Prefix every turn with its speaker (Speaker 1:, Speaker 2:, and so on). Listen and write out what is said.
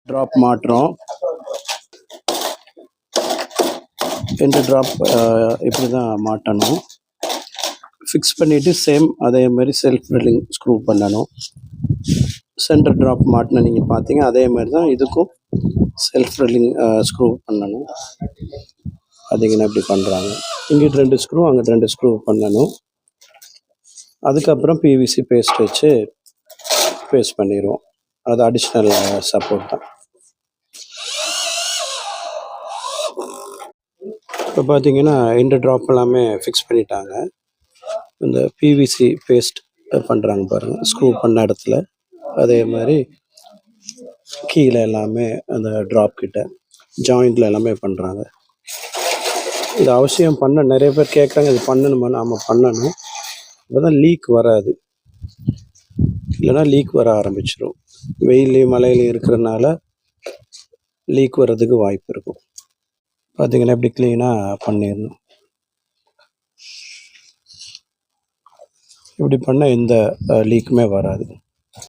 Speaker 1: Drop மாட்டுறோம். 2 drop இப்படி தான் மாட்டணும். ஃபிக்ஸ் பண்ணிவிட்டு சேம் அதே மாதிரி செல்ஃப் ட்ரில்லிங் ஸ்க்ரூ பண்ணணும். சென்டர் ட்ராப் மாட்டின நீங்கள் பார்த்தீங்க அதே மாதிரி தான் இதுக்கும் செல்ஃப் ட்ரில்லிங் ஸ்க்ரூ பண்ணணும். பார்த்தீங்கன்னா இப்படி பண்ணுறாங்க. இங்கிட்டு 2 ஸ்க்ரூ அங்கிட்டு 2 ஸ்க்ரூ பண்ணணும். அதுக்கப்புறம் பிவிசி பேஸ்ட் வச்சு பேஸ்ட் பண்ணிடுவோம். அது அடிஷ்னல் சப்போர்ட் தான். இப்போ பார்த்தீங்கன்னா இந்த ட்ராப் எல்லாமே ஃபிக்ஸ் பண்ணிட்டாங்க. இந்த பிவிசி பேஸ்ட் பண்ணுறாங்க பாருங்கள், ஸ்க்ரூ பண்ண இடத்துல அதே மாதிரி கீழே எல்லாமே அந்த ட்ராப் கிட்ட ஜாயிண்டில் எல்லாமே பண்ணுறாங்க. இது அவசியம் பண்ண நிறைய பேர் கேட்குறாங்க, இது பண்ணணுமா? நாம் பண்ணணும். அப்போ தான் லீக் வராது, இல்லைனா லீக் வர ஆரம்பிச்சிடும். வெயிலையும் மழையிலையும் இருக்கிறதுனால லீக் வர்றதுக்கு வாய்ப்பு இருக்கும். பார்த்தீங்கன்னா இப்படி க்ளீனாக பண்ணிடணும். இப்படி பண்ணால் எந்த லீக்குமே வராது.